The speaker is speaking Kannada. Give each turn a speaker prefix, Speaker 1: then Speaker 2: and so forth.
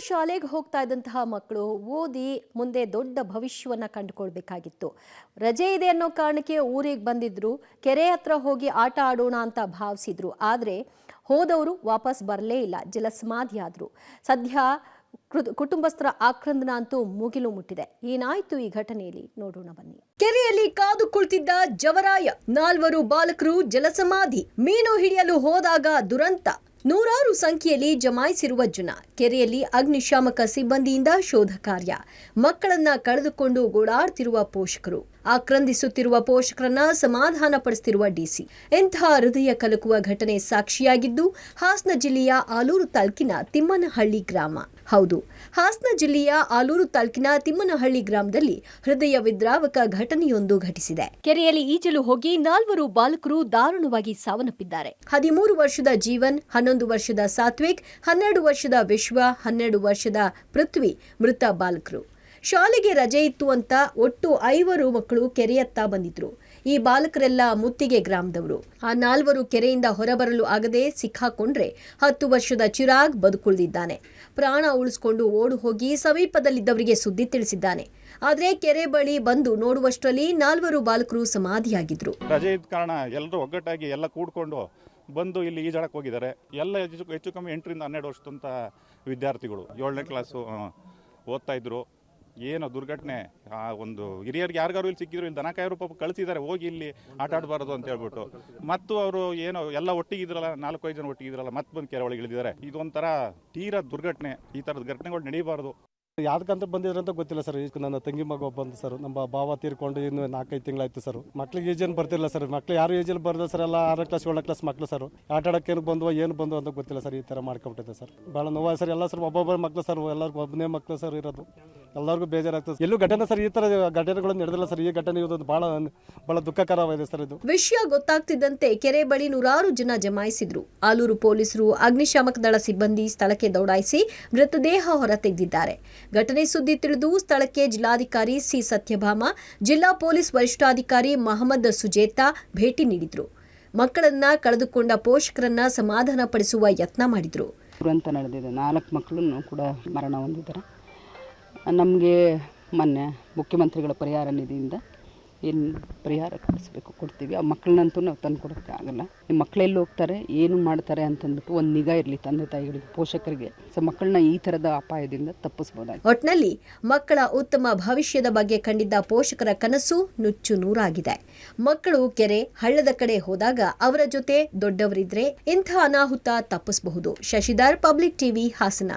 Speaker 1: ಶಾಲೆಗೆ ಹೋಗ್ತಾ ಇದ್ದಂತಹ ಮಕ್ಕಳು ಓದಿ ಮುಂದೆ ದೊಡ್ಡ ಭವಿಷ್ಯವನ್ನ ಕಂಡುಕೊಳ್ಬೇಕಾಗಿತ್ತು. ರಜೆ ಇದೆ ಅನ್ನೋ ಕಾರಣಕ್ಕೆ ಊರಿಗೆ ಬಂದಿದ್ರು, ಕೆರೆ ಹತ್ರ ಹೋಗಿ ಆಟ ಆಡೋಣ ಅಂತ ಭಾವಿಸಿದ್ರು. ಆದರೆ ಹೋದವರು ವಾಪಸ್ ಬರಲೇ ಇಲ್ಲ, ಜಲಸಮಾಧಿ ಆದ್ರು. ಸದ್ಯ ಕುಟುಂಬಸ್ಥರ ಆಕ್ರಂದನ ಅಂತೂ ಮುಗಿಲು ಮುಟ್ಟಿದೆ. ಏನಾಯ್ತು ಈ ಘಟನೆಯಲ್ಲಿ ನೋಡೋಣ ಬನ್ನಿ. ಕೆರೆಯಲ್ಲಿ ಕಾದು ಕುಳಿತಿದ್ದ ಜವರಾಯ, 4 ಬಾಲಕರು ಜಲಸಮಾಧಿ. ಮೀನು ಹಿಡಿಯಲು ಹೋದಾಗ ದುರಂತ. ನೂರಾರು ಸಂಖ್ಯೆಯಲ್ಲಿ ಜಮಾಯಿಸಿರುವ ಜನ. ಕೆರೆಯಲ್ಲಿ ಅಗ್ನಿಶಾಮಕ ಸಿಬ್ಬಂದಿಯಿಂದ ಶೋಧ ಕಾರ್ಯ. ಮಕ್ಕಳನ್ನ ಕಳೆದುಕೊಂಡು ಗೋಳಾಡ್ತಿರುವ ಪೋಷಕರು, ಆಕ್ರಂದಿಸುತ್ತಿರುವ ಪೋಷಕರನ್ನ ಸಮಾಧಾನ ಪಡಿಸುತ್ತಿರುವ ಡಿಸಿ. ಇಂಥ ಹೃದಯ ಕಲಕುವ ಘಟನೆ ಸಾಕ್ಷಿಯಾಗಿದ್ದು ಹಾಸನ ಜಿಲ್ಲೆಯ ಆಲೂರು ತಾಲೂಕಿನ ತಿಮ್ಮನಹಳ್ಳಿ ಗ್ರಾಮ. ಹೌದು, ಹಾಸನ ಜಿಲ್ಲೆಯ ಆಲೂರು ತಾಲೂಕಿನ ತಿಮ್ಮನಹಳ್ಳಿ ಗ್ರಾಮದಲ್ಲಿ ಹೃದಯ ವಿದ್ರಾವಕ ಘಟನೆಯೊಂದು ಘಟಿಸಿದೆ. ಕೆರೆಯಲ್ಲಿ ಈಜಲು ಹೋಗಿ 4 ಬಾಲಕರು ದಾರುಣವಾಗಿ ಸಾವನ್ನಪ್ಪಿದ್ದಾರೆ. 13 ವರ್ಷದ ಜೀವನ್, 11 ವರ್ಷದ ಸಾತ್ವಿಕ್, 12 ವರ್ಷದ ವಿಶ್ವ, 12 ವರ್ಷದ ಪೃಥ್ವಿ ಮೃತ ಬಾಲಕರು. ಶಾಲೆಗೆ ರಜೆ ಇತ್ತು ಅಂತ ಒಟ್ಟು 5 ಮಕ್ಕಳು ಕೆರೆಯತ್ತ ಬಂದಿದ್ರು. ಈ ಬಾಲಕರೆಲ್ಲ ಮುತ್ತಿಗೆ ಗ್ರಾಮದವರು. ಆ 4 ಕೆರೆಯಿಂದ ಹೊರಬರಲು ಆಗದೆ ಸಿಕ್ಕಾಕೊಂಡ್ರೆ 10 ವರ್ಷದ ಚಿರಾಗ್ ಬದುಕುಳಿದಿದ್ದಾನೆ. ಪ್ರಾಣ ಉಳಿಸಿಕೊಂಡು ಓಡು ಹೋಗಿ ಸಮೀಪದಲ್ಲಿದ್ದವರಿಗೆ ಸುದ್ದಿ ತಿಳಿಸಿದ್ದಾನೆ. ಆದ್ರೆ ಕೆರೆ ಬಳಿ ಬಂದು ನೋಡುವಷ್ಟರಲ್ಲಿ 4 ಬಾಲಕರು ಸಮಾಧಿಯಾಗಿದ್ರು.
Speaker 2: ರಜೆ ಇದ್ದ ಕಾರಣ ಎಲ್ಲರೂ ಒಗ್ಗಟ್ಟಾಗಿ ಎಲ್ಲ ಕೂಡ್ಕೊಂಡು ಬಂದು ಇಲ್ಲಿ ಈಜಾಡಕ್ಕೆ ಹೋಗಿದ್ದಾರೆ. ಎಲ್ಲ ಹೆಚ್ಚು ಕಮ್ಮಿ 8 ರಿಂದ 12 ವರ್ಷದಂತ ವಿದ್ಯಾರ್ಥಿಗಳು 7ನೇ ಕ್ಲಾಸು ಓದ್ತಾ ಇದ್ರು. ಏನೋ ದುರ್ಘಟನೆ. ಒಂದು ಹಿರಿಯರಿಗೆ ಯಾರಿಗಾರು ಇಲ್ಲಿ ಸಿಕ್ಕಿದ್ರು, ಇಲ್ಲಿ ದನ ಕಾಯರು ಪಾಪ ಕಳಿಸಿದ್ದಾರೆ, ಹೋಗಿ ಇಲ್ಲಿ ಆಟ ಆಡಬಾರದು ಅಂತ ಹೇಳ್ಬಿಟ್ಟು. ಮತ್ತು ಅವರು ಏನೋ ಎಲ್ಲ ಒಟ್ಟಿಗಿದ್ರಲ್ಲ, 4-5 ಜನ ಒಟ್ಟಿಗಿದ್ರಲ್ಲ, ಮತ್ತೆ ಬಂದು ಕೆರೆ ಒಳಗೆ ಇಳಿದಿದ್ದಾರೆ. ಇದೊಂಥರ ತೀರಾ ದುರ್ಘಟನೆ. ಈ ಥರದ ಘಟನೆಗಳು ನಡೀಬಾರ್ದು.
Speaker 3: ಯಾವ್ದಕ್ಕಂತ ಬಂದಿದ್ರು ಅಂತ ಗೊತ್ತಿಲ್ಲ ಸರ್. ಈಗ ನನ್ನ ತಂಗಿ ಮಗ ಬಂದು ಸರ್, ನಮ್ಮ ಭಾವ ತೀರ್ಕೊಂಡು ಇನ್ನು 4-5 ತಿಂಗಳಾಯ್ತು ಸರ್. ಮಕ್ಳಿಗೆ ಈಜೇನು ಬರ್ತಿಲ್ಲ ಸರ್. ಮಕ್ಳು ಯಾರು ಈಜಲ್ಲಿ ಬರ್ದ ಸರ್, ಎಲ್ಲ 6ನೇ ಕ್ಲಾಸ್ 7ನೇ ಕ್ಲಾಸ್ ಮಕ್ಳು ಸರ್. ಆಟ ಆಡಕ್ಕೆ ಏನು ಬಂದ್ವ ಏನು ಬಂದು ಅಂತ ಗೊತ್ತಿಲ್ಲ ಸರ್. ಈ ಥರ ಮಾಡ್ಕೊಂಬಿಟ್ಟಿದೆ ಸರ್. ಭಾಳ ನೋವು ಸರ್. ಎಲ್ಲ ಸರ್ ಒಬ್ಬೊಬ್ಬರು ಮಕ್ಳು ಸರ್, ಎಲ್ಲರಿಗೂ ಒಬ್ಬನೇ ಮಕ್ಳು ಸರ್ ಇರೋದು. ಎಲ್ಲರಿಗೂ ಬೇಜಾರಾಗ್ತದೆ. ಎಲ್ಲೂ ಘಟನೆ ಸರ್, ಈ ಥರ ಘಟನೆಗಳು ನಡೆದಿಲ್ಲ ಸರ್. ಈ ಘಟನೆ ಇರೋದು ಭಾಳ ದುಃಖಕರವಾಗಿದೆ ಸರ್. ಇದು
Speaker 1: ವಿಷಯ ಗೊತ್ತಾಗ್ತಿದ್ದಂತೆ ಕೆರೆ ಬಳಿ ನೂರಾರು ಜನ ಜಮಾಯಿಸಿದ್ರು. ಆಲೂರು ಪೊಲೀಸರು, ಅಗ್ನಿಶಾಮಕ ದಳ ಸಿಬ್ಬಂದಿ ಸ್ಥಳಕ್ಕೆ ದೌಡಾಯಿಸಿ ಮೃತದೇಹ ಹೊರತೆಗೆದಿದ್ದಾರೆ. ಘಟನೆ ಸುದ್ದಿ ತಿಳಿದು ಸ್ಥಳಕ್ಕೆ ಜಿಲ್ಲಾಧಿಕಾರಿ ಸಿ ಸತ್ಯಭಾಮ, ಜಿಲ್ಲಾ ಪೊಲೀಸ್ ವರಿಷ್ಠಾಧಿಕಾರಿ ಮಹಮ್ಮದ್ ಸುಜೇತಾ ಭೇಟಿ ನೀಡಿದ್ರು. ಮಕ್ಕಳನ್ನ ಕಳೆದುಕೊಂಡ ಪೋಷಕರನ್ನ ಸಮಾಧಾನ ಪಡಿಸುವ ಯತ್ನ ಮಾಡಿದ್ರು.
Speaker 4: ದುರಂತ ನಡೆದಿದೆ. 4 ಮಕ್ಕಳನ್ನು ಕೂಡ ಮರಣ ಹೊಂದಿದ್ದಾರೆ. ನಮಗೆ ಮೊನ್ನೆ ಮುಖ್ಯಮಂತ್ರಿಗಳ ಪರಿಹಾರ ನಿಧಿಯಿಂದ ಏನು ಪರಿಹಾರ ಕೊಡ್ತೀವಿ. ಆ ಮಕ್ಕಳನ್ನಂತೂ ನಾವು ತಂದು ಕೊಡೋಕ್ಕೆ ಆಗಲ್ಲ. ಈ ಮಕ್ಕಳೆಲ್ಲಿ ಹೋಗ್ತಾರೆ, ಏನು ಮಾಡ್ತಾರೆ ಅಂತಂದ್ಬಿಟ್ಟು ಒಂದು ನಿಗಾ ಇರಲಿ ತಂದೆ ತಾಯಿಗಳಿಗೆ, ಪೋಷಕರಿಗೆ. ಸೊ ಮಕ್ಕಳನ್ನ ಈ ಥರದ ಅಪಾಯದಿಂದ ತಪ್ಪಿಸ್ಬೋದಾಗಿದೆ.
Speaker 1: ಒಟ್ನಲ್ಲಿ ಮಕ್ಕಳ ಉತ್ತಮ ಭವಿಷ್ಯದ ಬಗ್ಗೆ ಕಂಡಿದ್ದ ಪೋಷಕರ ಕನಸು ನುಚ್ಚು ನೂರಾಗಿದೆ. ಮಕ್ಕಳು ಕೆರೆ, ಹಳ್ಳದ ಕಡೆ ಹೋದಾಗ ಅವರ ಜೊತೆ ದೊಡ್ಡವರಿದ್ರೆ ಇಂಥ ಅನಾಹುತ ತಪ್ಪಿಸಬಹುದು. Shashidhar, public TV, Hassan.